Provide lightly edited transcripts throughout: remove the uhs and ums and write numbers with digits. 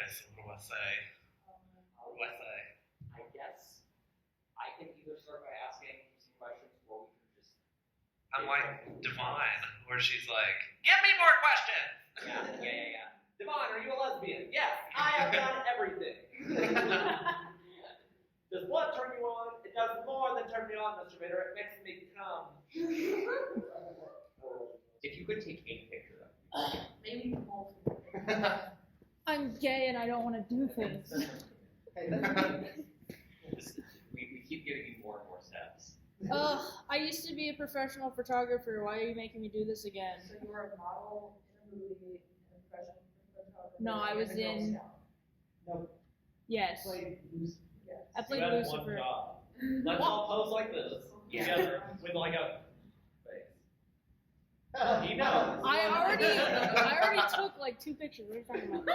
Okay, so what do I say? I guess I can either start by asking some questions, or we can just. I'm like Divine, where she's like, give me more questions! Yeah. Devon, are you a lesbian? Yes, I have done everything. Does blood turn you on? It does more than turn me on, Mr. Vader. It makes me come. If you could take a picture of me. Maybe both. I'm gay and I don't want to do things. We keep giving you more and more steps. Ugh, I used to be a professional photographer. Why are you making me do this again? So you were a model in a movie and a professional photographer. No, I was in. No. Yes. Yes. I played You had Lucifer. one job. Let's all pose like this together with like a face. He knows. I already took like 2 pictures. What are you talking about?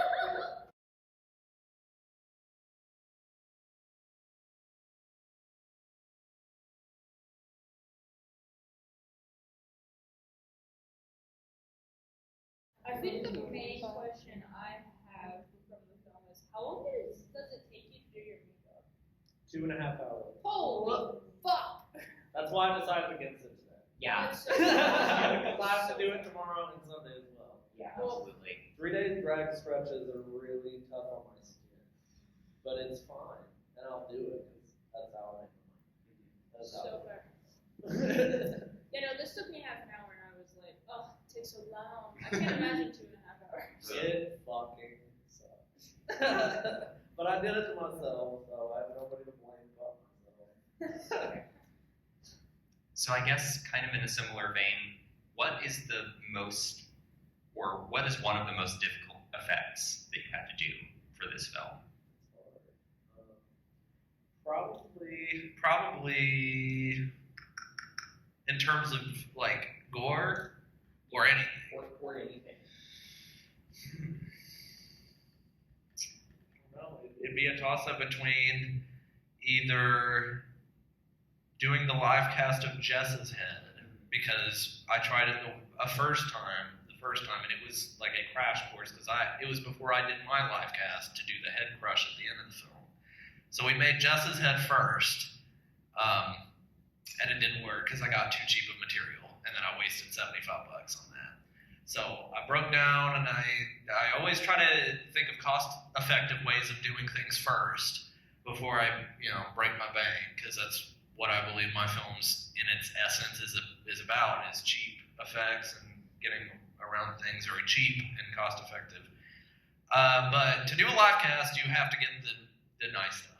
I think the main question I have from the film is how long does it take you to do your makeup? 2.5 hours. Holy fuck! That's why I decided against it today. Yeah. That's so Because I have to do it tomorrow and Sunday as well. Yeah, absolutely. 3 days drag stretches are really tough on my skin, but it's fine, and I'll do it because that's how I make my money. That's how. so fair. You know, this took me half an hour and I was like, oh, it takes so long. I can't imagine 2.5 hours. It fucking sucks. But I did it to myself, so I have nobody to blame but myself. So I guess kind of in a similar vein, what is one of the most difficult effects that you had to do for this film? Probably in terms of like gore or anything. Or anything. Well, it'd be a toss-up between either doing the live cast of Jess's head, because I tried it the first time, and it was like a crash course, because it was before I did my live cast to do the head crush at the end of the film. So we made Jess's head first, and it didn't work because I got too cheap of material, and then I wasted $75 on that. So I broke down, and I always try to think of cost-effective ways of doing things first before I break my bank, because that's what I believe my films in its essence is about, is cheap effects and getting around things very cheap and cost-effective. But to do a live cast, you have to get the nice stuff.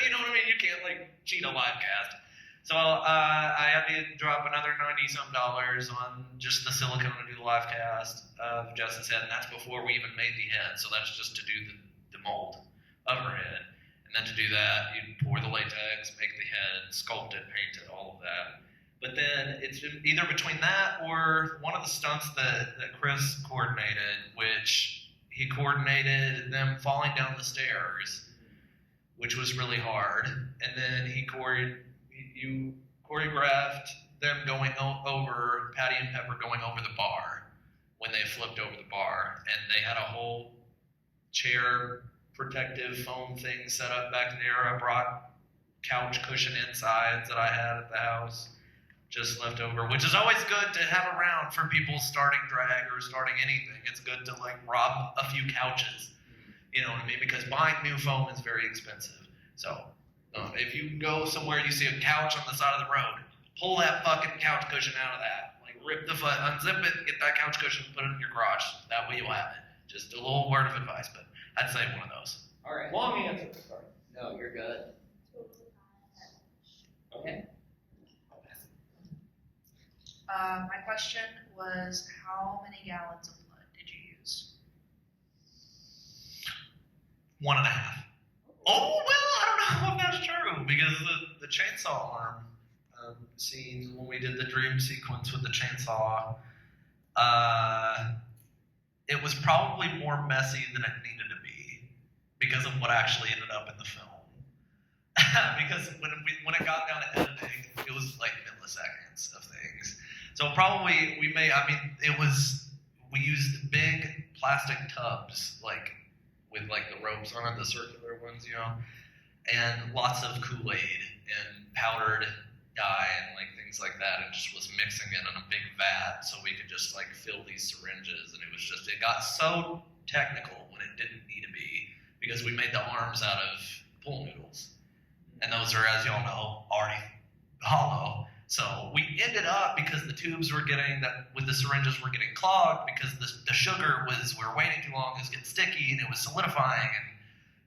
You know what I mean? You can't cheat a live cast. So I had to drop another $90-some on just the silicone to do the live cast of Jess's head, and that's before we even made the head. So that's just to do the mold of her head. And then to do that, you pour the latex, make the head, sculpt it, paint it, all of that. But then it's either between that or one of the stunts that Chris coordinated, which he coordinated them falling down the stairs, which was really hard. And then you choreographed them going over, Patty and Pepper going over the bar when they flipped over the bar. And they had a whole chair protective foam thing set up back there. I brought couch cushion insides that I had at the house, just left over, which is always good to have around for people starting drag or starting anything. It's good to rob a few couches, you know what I mean? Because buying new foam is very expensive. So if you go somewhere you see a couch on the side of the road, pull that fucking couch cushion out of that. Rip the foot, unzip it, get that couch cushion, put it in your garage. That way you'll have it. Just a little word of advice, but I'd say one of those. All right. Long answer. Sorry. No, you're good. Okay. My question was, how many gallons of blood did you use? 1.5. Oh, well, I don't know if that's true, because the chainsaw arm scene, when we did the dream sequence with the chainsaw, it was probably more messy than it needed to be because of what actually ended up in the film. Because when it got down to editing, it was milliseconds of things. So probably we used big plastic tubs, with like the ropes on it, the circular ones, and lots of Kool-Aid and powdered dye and like things like that, and just was mixing it in a big vat so we could just like fill these syringes, and it got so technical when it didn't need to be, because we made the arms out of pool noodles, and those are, as y'all know, already hollow. So we ended up, because the tubes were getting that with the syringes were getting clogged because the sugar we were waiting too long, it was getting sticky and it was solidifying, and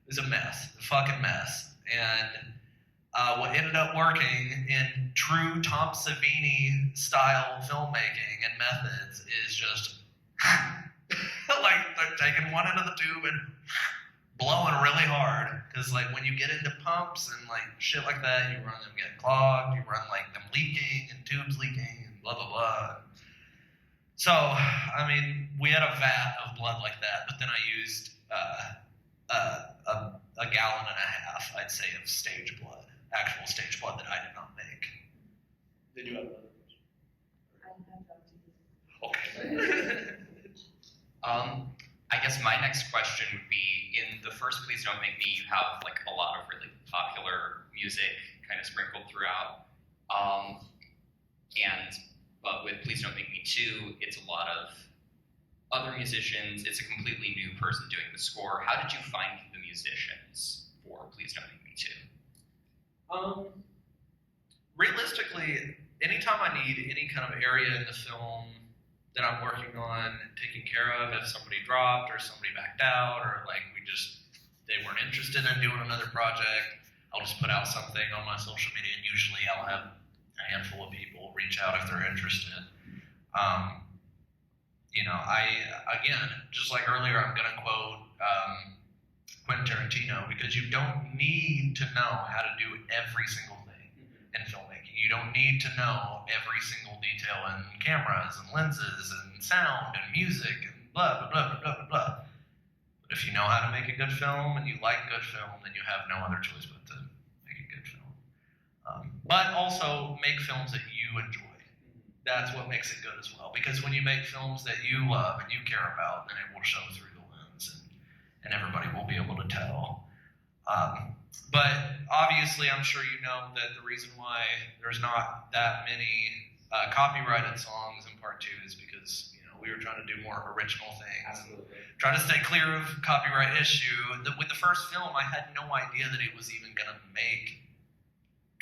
it was a mess, a fucking mess. And what ended up working in true Tom Savini style filmmaking and methods is just like they're taking one end of the tube and blowing really hard, because like when you get into pumps and like shit like that, you run them get clogged, you run like them leaking and tubes leaking and blah blah blah. So I mean, we had a vat of blood like that, but then I used a gallon and a half, I'd say, of stage blood, actual stage blood that I did not make. Did you have another question? Okay. I guess my next question would be, in the first Please Don't Make Me, you have like a lot of really popular music kind of sprinkled throughout. But with Please Don't Make Me 2, it's a lot of other musicians. It's a completely new person doing the score. How did you find the musicians for Please Don't Make Me 2? Realistically, anytime I need any kind of area in the film that I'm working on taking care of, if somebody dropped or somebody backed out, or like they weren't interested in doing another project, I'll just put out something on my social media, and usually I'll have a handful of people reach out if they're interested. Again, just like earlier, I'm going to quote Quentin Tarantino, because you don't need to know how to do every single thing in filmmaking. You don't need to know every single detail in cameras and lenses and sound and music and blah, blah, blah, blah, blah, blah. But if you know how to make a good film and you like good film, then you have no other choice but to make a good film. But also make films that you enjoy. That's what makes it good as well. Because when you make films that you love and you care about, then it will show through the lens, and everybody will be able to tell. But obviously, I'm sure you know that the reason why there's not that many copyrighted songs in part 2 is because we were trying to do more original things. Absolutely. Trying to stay clear of copyright issue. With the first film, I had no idea that it was even going to make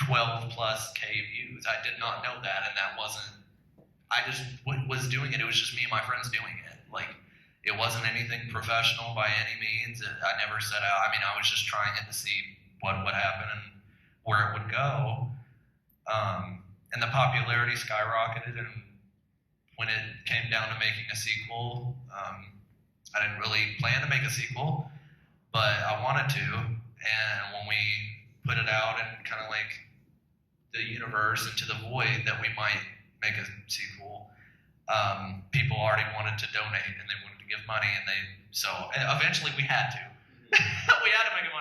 12 plus K views. I did not know that, and that wasn't. I just was doing it. It was just me and my friends doing it. Like, it wasn't anything professional by any means. I never set out. I mean, I was just trying it to see what would happen and where it would go. And the popularity skyrocketed. And when it came down to making a sequel, I didn't really plan to make a sequel, but I wanted to. And when we put it out and kind of like the universe into the void that we might make a sequel, people already wanted to donate and they wanted to give money, and eventually we had to. We had to make a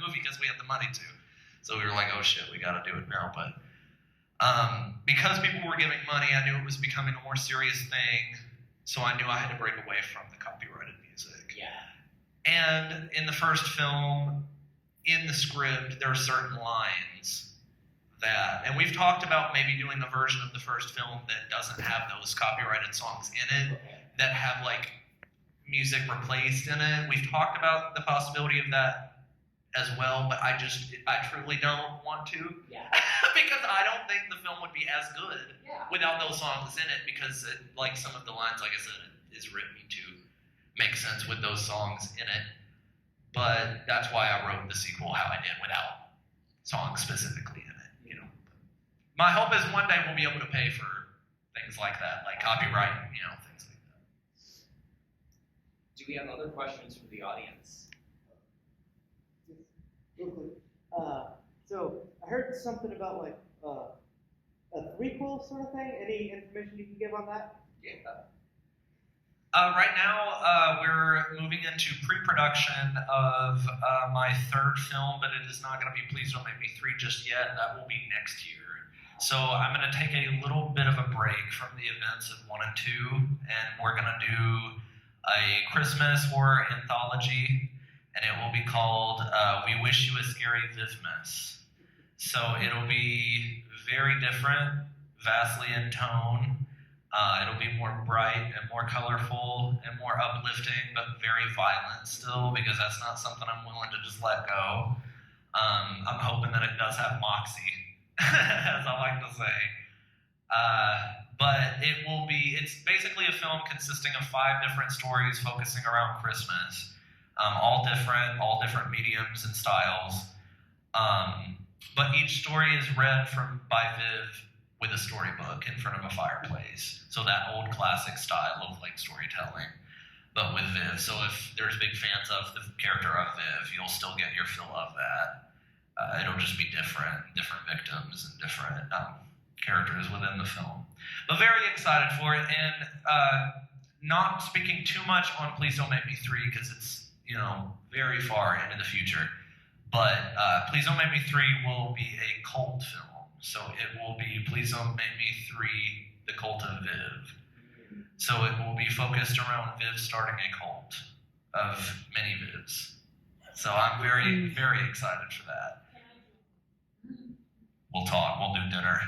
movie because we had the money to. So we were like, oh shit, we got to do it now. But because people were giving money, I knew it was becoming a more serious thing. So I knew I had to break away from the copyrighted music. Yeah. And in the first film, in the script, there are certain lines and we've talked about maybe doing a version of the first film that doesn't have those copyrighted songs in it, that have like music replaced in it. We've talked about the possibility of that as well, but I truly don't want to. Yeah. Because I don't think the film would be as good Yeah. without those songs in it, because like some of the lines, like I said, is written to make sense with those songs in it. But that's why I wrote the sequel how I did, without songs specifically in it. My hope is one day we'll be able to pay for things like that, like copyright, things like that. Do we have other questions from the audience? Real quick. So I heard something about like a threequel sort of thing. Any information you can give on that? Yeah. Right now, we're moving into pre-production of my third film, but it is not going to be Please Don't Make Me 3 just yet. That will be next year. So I'm going to take a little bit of a break from the events of 1 and 2, and we're going to do a Christmas horror anthology and it will be called We Wish You a Scary Vivmas. So it'll be very different, vastly in tone. It'll be more bright and more colorful and more uplifting, but very violent still, because that's not something I'm willing to just let go. I'm hoping that it does have moxie, as I like to say. But it's basically a film consisting of 5 different stories focusing around Christmas, all different mediums and styles. But each story is read by Viv with a storybook in front of a fireplace. So that old classic style of like storytelling, but with Viv. So if there's big fans of the character of Viv, you'll still get your fill of that. It'll just be different victims and different characters within the film. But very excited for it, and not speaking too much on Please Don't Make Me 3 because it's, very far into the future. But Please Don't Make Me 3 will be a cult film. So it will be Please Don't Make Me 3, The Cult of Viv. So it will be focused around Viv starting a cult of many Vivs. So I'm very, very excited for that. We'll talk, we'll do dinner.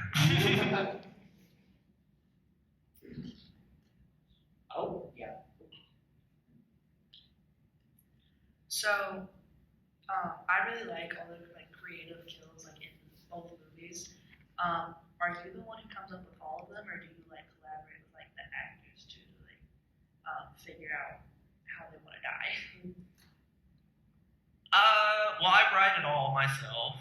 Oh, yeah. So, I really like all the creative kills in both movies. Are you the one who comes up with all of them, or do you collaborate with the actors to figure out how they want to die? Well, I write it all myself.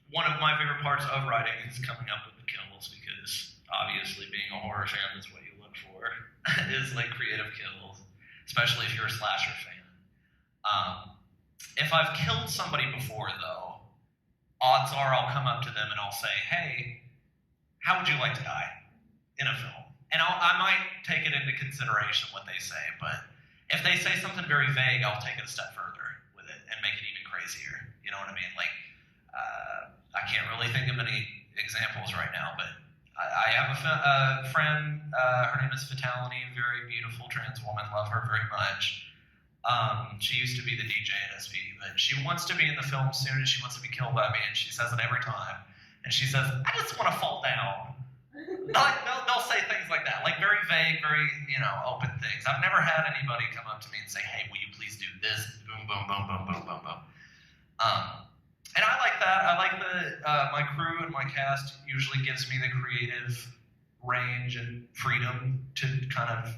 One of my favorite parts of writing is coming up with the kills, because obviously being a horror fan is what you look for, is creative kills, especially if you're a slasher fan. If I've killed somebody before, though, odds are I'll come up to them and I'll say, hey, how would you like to die in a film? And I might take it into consideration what they say, but if they say something very vague, I'll take it a step further with it and make it even crazier. You know what I mean? I can't really think of any examples right now, but I have a friend, her name is Fatality, very beautiful trans woman, love her very much. She used to be the DJ at SP, but she wants to be in the film soon, and she wants to be killed by me, and she says it every time. And she says, I just want to fall down. They'll say things like that, very vague, very, open things. I've never had anybody come up to me and say, hey, will you please do this? Boom, boom, boom, boom, boom, boom, boom. And I like that. I like that my crew and my cast usually gives me the creative range and freedom to kind of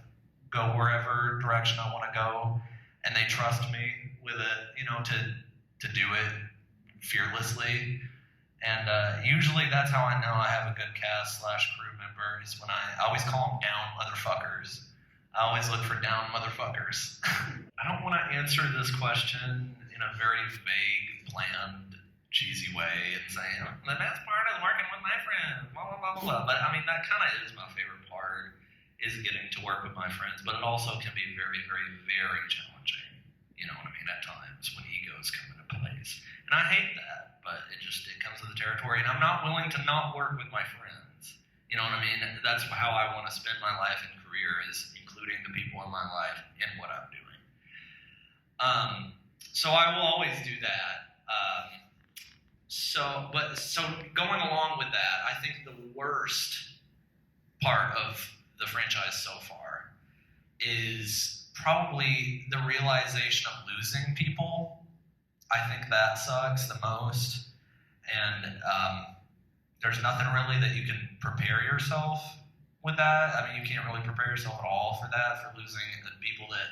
go wherever direction I want to go. And they trust me with it, to do it fearlessly. And usually that's how I know I have a good cast / crew member, is when I always call them down motherfuckers. I always look for down motherfuckers. I don't want to answer this question in a very vague, bland, cheesy way and say, the best part is working with my friends, blah, blah, blah, blah. But that kind of is my favorite part, is getting to work with my friends. But it also can be very, very, very challenging. You know what I mean? At times when egos come into place. And I hate that, but it comes with the territory. And I'm not willing to not work with my friends. You know what I mean? That's how I want to spend my life and career, is including the people in my life in what I'm doing. So I will always do that. So going along with that, I think the worst part of the franchise so far is probably the realization of losing people. I think that sucks the most. And there's nothing really that you can prepare yourself with that. I mean, you can't really prepare yourself at all for that, for losing the people that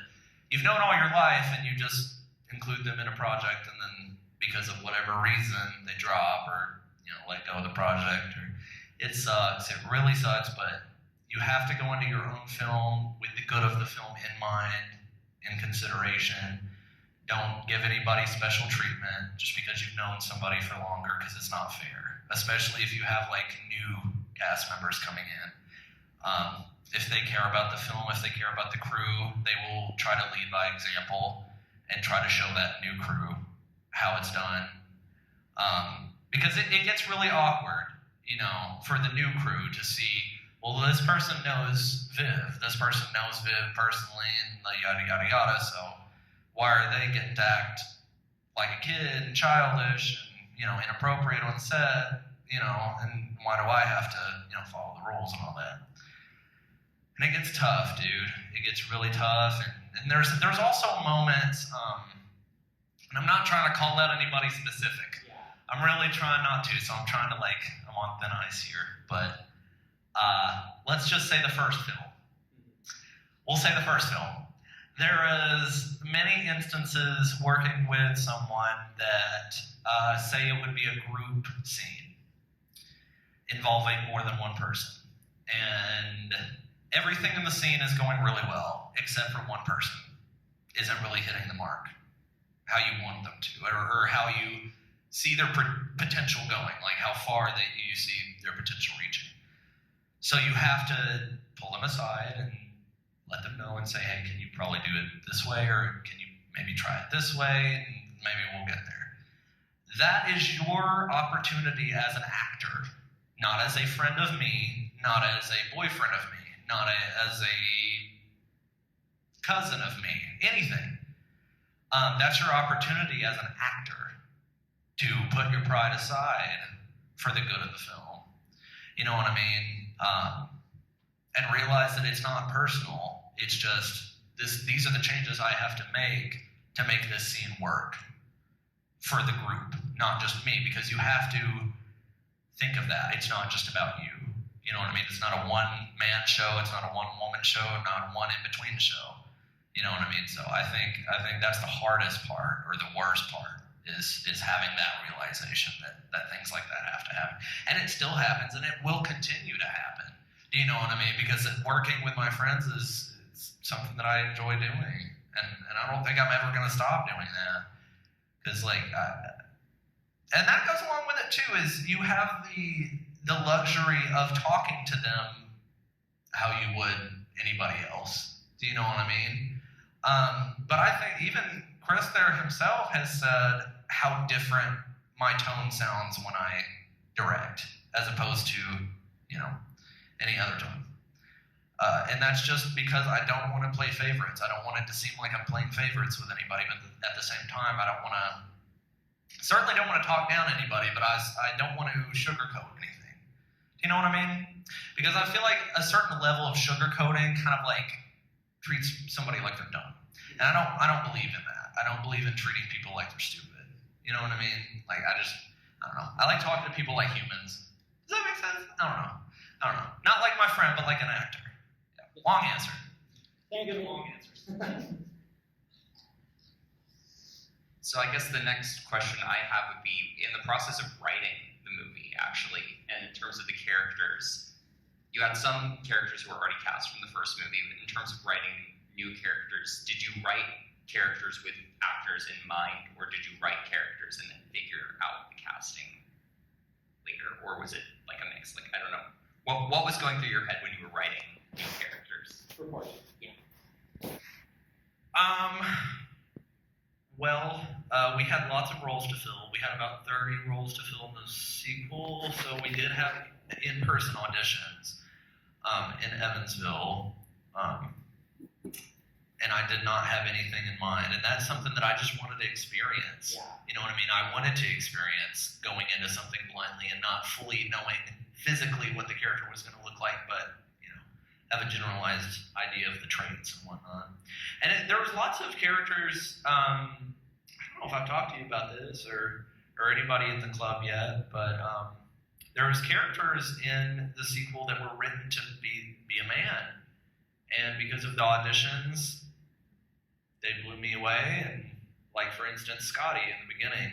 you've known all your life, and you just include them in a project, and then because of whatever reason they drop or let go of the project. It sucks. It really sucks, but you have to go into your own film with the good of the film in mind, in consideration. Don't give anybody special treatment just because you've known somebody for longer, because it's not fair, especially if you have new cast members coming in. If they care about the film, if they care about the crew, they will try to lead by example and try to show that new crew how it's done. Because it gets really awkward, for the new crew to see, well, this person knows Viv personally, and yada, yada, yada, so Why are they getting to act like a kid and childish and, inappropriate on set, and why do I have to, follow the rules and all that? And it gets tough, dude. It gets really tough. And there's also moments, and I'm not trying to call out anybody specific. Yeah. I'm really trying not to, so I'm trying to I'm on thin ice here. But let's just say the first film. We'll say the first film. There is many instances working with someone that say it would be a group scene involving more than one person. And everything in the scene is going really well, except for one person isn't really hitting the mark how you want them to, or how you see their potential going, like how far that you see their potential reaching. So you have to pull them aside and let them know and say, hey, can you probably do it this way, or can you maybe try it this way, and maybe we'll get there. That is your opportunity as an actor, not as a friend of me, not as a boyfriend of me, not as a cousin of me, anything. That's your opportunity as an actor to put your pride aside for the good of the film. You know what I mean? And realize that it's not personal. It's just these are the changes I have to make this scene work for the group, not just me, because you have to think of that. It's not just about you. You know what I mean? It's not a one-man show. It's not a one-woman show, not a one in-between show. You know what I mean? So I think that's the hardest part, or the worst part, is having that realization that things like that have to happen. And it still happens, and it will continue to happen. Do you know what I mean? Because working with my friends is something that I enjoy doing. And I don't think I'm ever going to stop doing that. Because, and that goes along with it, too, is you have the luxury of talking to them how you would anybody else. Do you know what I mean? But I think even Chris there himself has said how different my tone sounds when I direct, as opposed to, any other tone. And that's just because I don't want to play favorites. I don't want it to seem like I'm playing favorites with anybody, but at the same time, certainly don't want to talk down anybody, but I don't want to sugarcoat anything. Do you know what I mean? Because I feel like a certain level of sugarcoating kind of treats somebody like they're dumb. And I don't believe in that. I don't believe in treating people like they're stupid. You know what I mean? I don't know. I like talking to people like humans. Does that make sense? I don't know. Not like my friend, but like an actor. Yeah. Long answer. Can't give long answers. So I guess the next question I have would be, in the process of writing the movie, actually, and in terms of the characters, you had some characters who were already cast from the first movie. In terms of writing new characters, did you write characters with actors in mind, or did you write characters and then figure out the casting later, or was it like a mix? I don't know. What was going through your head when you were writing new characters? Proportion. Yeah. Well, we had lots of roles to fill. We had about 30 roles to fill in the sequel, so we did have in-person auditions in Evansville, and I did not have anything in mind, and that's something that I just wanted to experience. Yeah. You know what I mean? I wanted to experience going into something blindly and not fully knowing physically what the character was going to look like, but have a generalized idea of the traits and whatnot. And there was lots of characters. I don't know if I've talked to you about this or anybody in the club yet, but there was characters in the sequel that were written to be a man, and because of the auditions, they blew me away. And for instance, Scotty in the beginning,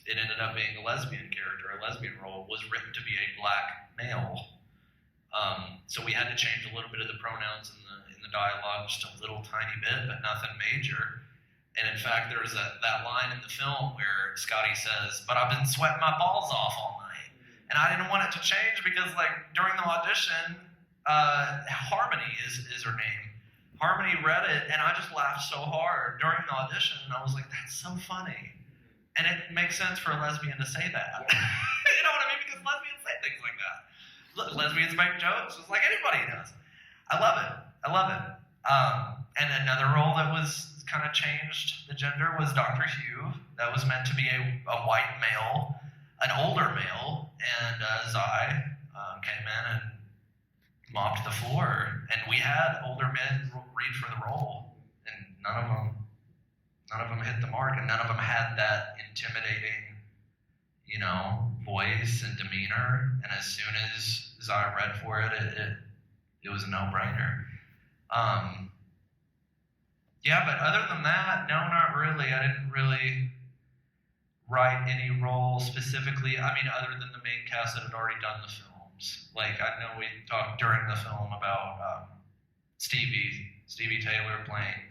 it ended up being a lesbian character. A lesbian role was written to be a black male. So we had to change a little bit of the pronouns in the dialogue, just a little tiny bit, but nothing major. And in fact, there's that line in the film where Scotty says, "But I've been sweating my balls off all night." And I didn't want it to change because during the audition, Harmony is her name. Harmony read it, and I just laughed so hard during the audition, and I was like, that's so funny. And it makes sense for a lesbian to say that. You know what I mean? Because lesbians say things like that. Lesbians make jokes just like anybody does. I love it. And another role that was kind of changed the gender was Dr. Hugh. That was meant to be a white male, an older male, and Zai came in and mopped the floor. And we had older men read for the role, and none of them hit the mark, and none of them had that intimidating, voice and demeanor. And as soon as Zai read for it, it was a no-brainer. Yeah, but other than that, no, not really. I didn't really write any role specifically. I mean, other than the main cast that had already done the films. Like, I know we talked during the film about Stevie Taylor playing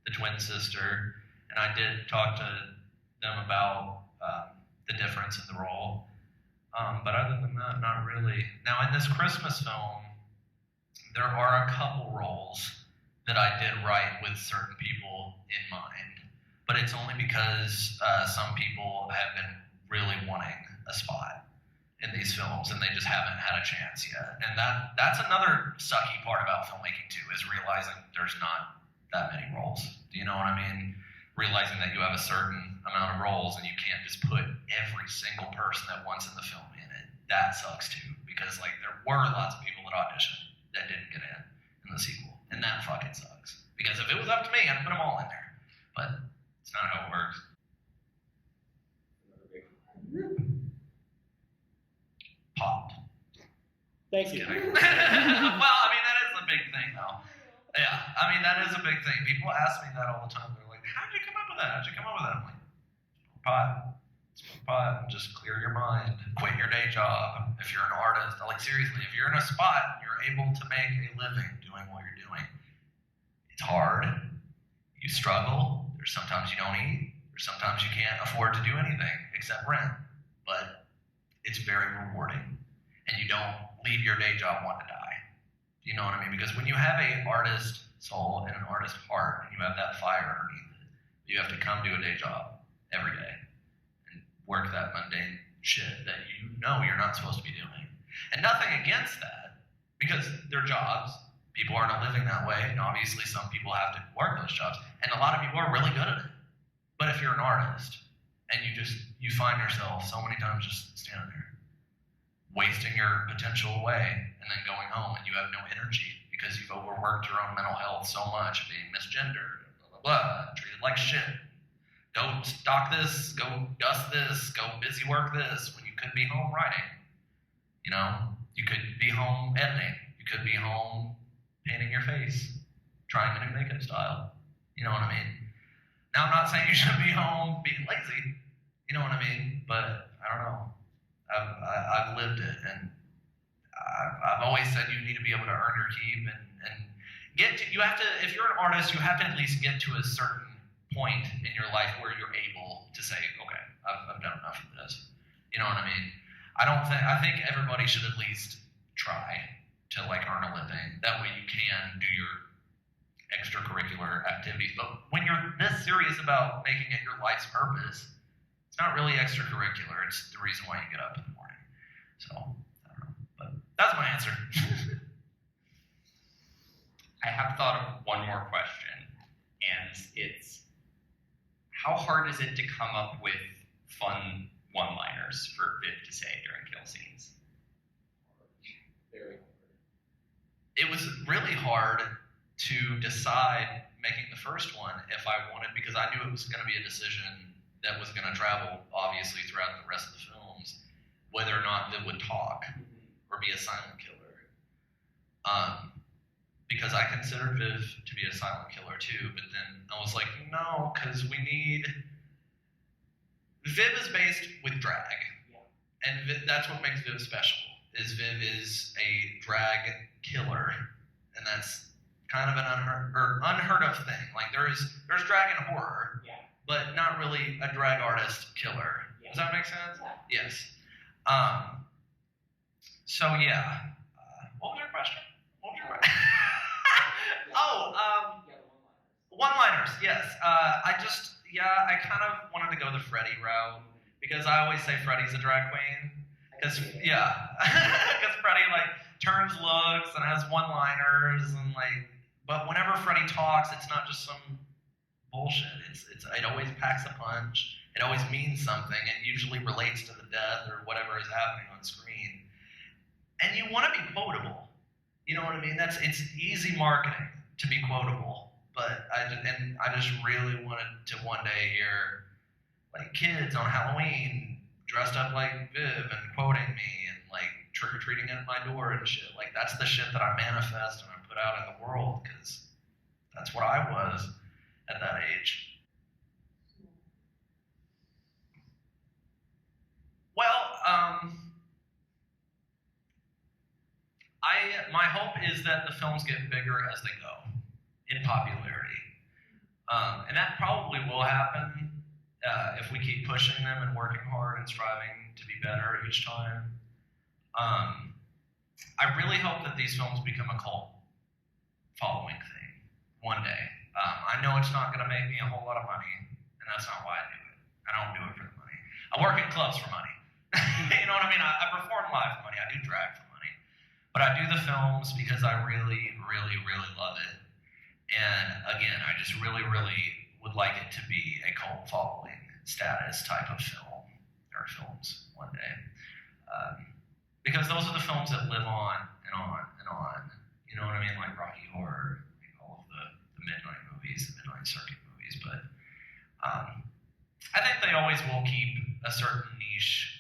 the twin sister, and I did talk to them about the difference in the role. But other than that, not really. Now, in this Christmas film, there are a couple roles that I did write with certain people in mind, but it's only because some people have been really wanting a spot in these films, and they just haven't had a chance yet. And that's another sucky part about filmmaking too, is realizing there's not that many roles. Do you know what I mean? Realizing that you have a certain amount of roles and you can't just put every single person that wants in the film in it. That sucks too, because like there were lots of people that auditioned that didn't get in the sequel, and that fucking sucks. Because if it was up to me, I'd put them all in there. But it's not how it works. Popped. Thank you. Well, I mean, that is a big thing, though. Yeah, I mean, that is a big thing. People ask me that all the time. They're like, how'd you come up with that? How'd you come up with that? I'm like, smoke pot, and just clear your mind. Quit your day job. If you're an artist, like seriously, if you're in a spot and you're able to make a living doing what you're doing, it's hard. You struggle. There's sometimes you don't eat. There's sometimes you can't afford to do anything except rent. But it's very rewarding. And you don't leave your day job wanting to die. You know what I mean? Because when you have an artist soul and an artist heart, and you have that fire underneath it, you have to come to a day job every day and work that mundane shit that you know you're not supposed to be doing. And nothing against that, because they're jobs. People aren't living that way, and obviously some people have to work those jobs, and a lot of people are really good at it. But if you're an artist, and you find yourself so many times just standing there, wasting your potential away, and then going home, and you have no energy because you've overworked your own mental health so much, being misgendered, blah, blah, blah, treated like shit. Go stock this, go dust this, go busy work this, when you could be home writing. You could be home editing. You could be home painting your face, trying a new makeup style. You know what I mean? Now, I'm not saying you should be home being lazy. You know what I mean? But I don't know. I've lived it, and I've always said you need to be able to earn your keep and get to. You have to, if you're an artist, you have to at least get to a certain point in your life where you're able to say, okay, I've done enough of this. You know what I mean? I think everybody should at least try to earn a living. That way you can do your extracurricular activities. But when you're this serious about making it your life's purpose, it's not really extracurricular. It's the reason why you get up in the morning. So, I don't know. But that's my answer. I have thought of one more question, and it's how hard is it to come up with fun one-liners for Viv to say during kill scenes? Very hard. It was really hard to decide making the first one if I wanted, because I knew it was going to be a decision that was going to travel, obviously, throughout the rest of the films, whether or not Viv would talk or be a silent killer. Because I considered Viv to be a silent killer too, but then I was like, no, because we need... Viv is based with drag, and that's what makes Viv special, is Viv is a drag killer, and that's kind of an unheard of thing. Like there's drag in horror, but not really a drag artist killer. Does that make sense? Yeah. Yes. So yeah. What was your question? One-liners. Yes. I kind of wanted to go the Freddy route because I always say Freddy's a drag queen. Because Freddy turns looks and has one-liners and but whenever Freddy talks, it's not just some bullshit. It always packs a punch. It always means something. It usually relates to the death or whatever is happening on screen. And you want to be quotable. You know what I mean? It's easy marketing to be quotable. But I just really wanted to one day hear like kids on Halloween dressed up like Viv and quoting me and like trick or treating at my door and shit. Like that's the shit that I manifest and I put out in the world because that's what I was at that age. Well, my hope is that the films get bigger as they go in popularity, and that probably will happen if we keep pushing them and working hard and striving to be better each time. I really hope that these films become a cult following thing one day. I know it's not going to make me a whole lot of money, and that's not why I do it. I don't do it for the money. I work in clubs for money. You know what I mean? I perform live for money. I do drag for money. But I do the films because I really, really, really love it. And again, I just really, really would like it to be a cult following status type of film, or films one day. Because those are the films that live on and on and on. You know what I mean? Like Rocky Horror, all of the Midnight movies, the Midnight Circuit movies. But I think they always will keep a certain niche,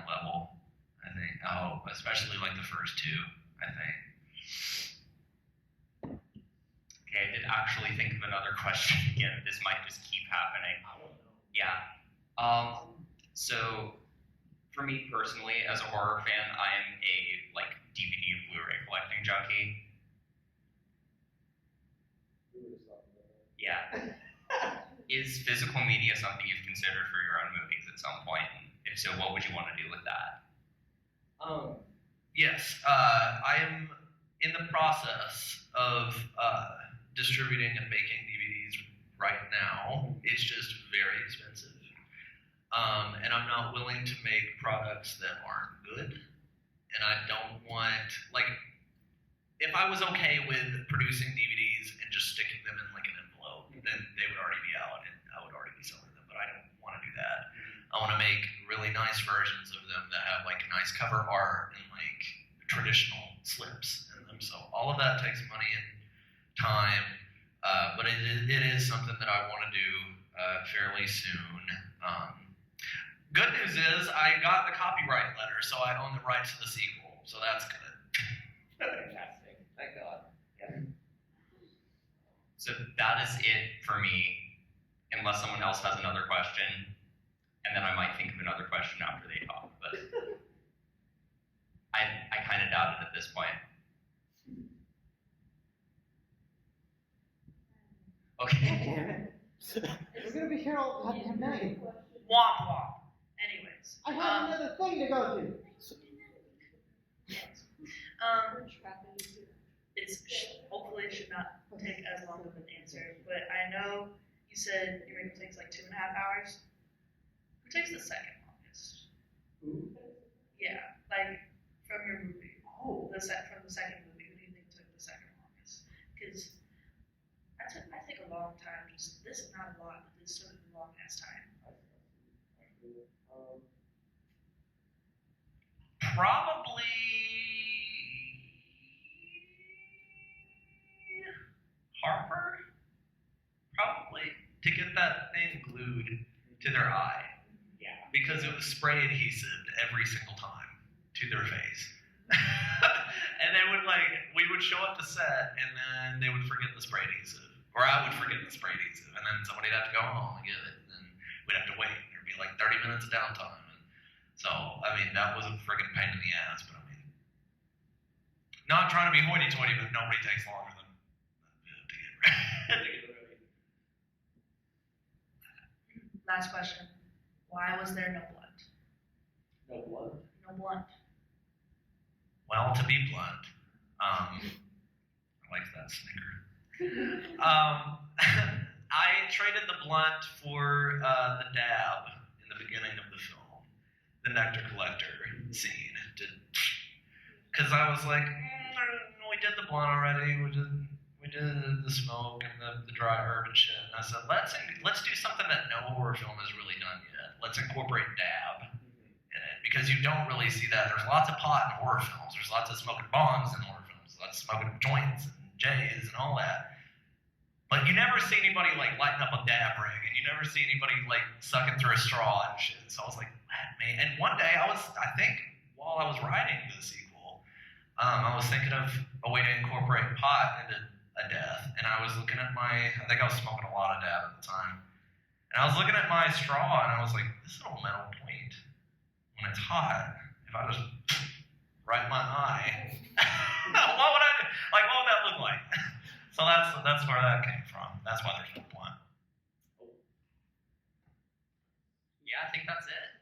level. I think, especially like the first two, I think. Okay, I did actually think of another question again. This might just keep happening. Yeah. So, for me personally, as a horror fan, I am a DVD and Blu-ray collecting junkie. Yeah. Is physical media something you've considered for your own movies at some point? And if so, what would you want to do with that? Yes, I am in the process of distributing and making DVDs right now. It's just very expensive. And I'm not willing to make products that aren't good. And I don't want, if I was okay with producing DVDs and just sticking them in an envelope, then they would already be out and I would already be selling them. But I don't want to do that. I want to make really nice versions of them that have nice cover art and traditional slips in them. So all of that takes money and time, but it is something that I want to do fairly soon. Good news is I got the copyright letter, so I own the rights to the sequel. So that's good. Fantastic. Thank God. Yeah. So that is it for me, unless someone else has another question, and then I might think of another question after they talk, but I kind of doubt it at this point. Okay. We're gonna be here all goddamn night. Womp womp. Anyways. I have another thing to go to. Hopefully it should not take as long of an answer, but I know you said your makeup takes 2.5 hours. Who takes the second longest? Who? Yeah, from your movie. From the second movie, who do you think took the second longest? Because I take a long time. This is not a lot, but this took a long ass time. Probably Harper. Probably to get that thing glued to their eye. Yeah. Because it was spray adhesive every single time to their face. And they would we would show up to set and then they would forget the spray adhesive. Or I would forget the spray adhesive. And then somebody'd have to go home and get it. And then we'd have to wait. There'd be 30 minutes of downtime. And so, that was a friggin' pain in the ass. But not trying to be hoity-toity, but nobody takes longer than to get ready. Last question. Why was there no blunt? No blood. No blunt. Well, to be blunt, I like that snicker. I traded the blunt for the dab in the beginning of the film, the nectar collector scene. Because I was like, we did the blunt already. We did the smoke and the dry herb and shit. And I said, let's do something that no horror film has really done yet. Let's incorporate dab in it, because you don't really see that. There's lots of pot in horror films. There's lots of smoking bongs in horror films. Lots of smoking joints and J's and all that. But you never see anybody like lighting up a dab rig, and you never see anybody like sucking through a straw and shit. So I was like, man. And one day I think while I was writing the sequel, I was thinking of a way to incorporate pot into a death. And I was looking at I think I was smoking a lot of dab at the time. And I was looking at my straw, and I was like, this little metal point, when it's hot, if I just right in my eye, what would that look like? So that's where that came from. That's why there's no point. Yeah, I think that's it.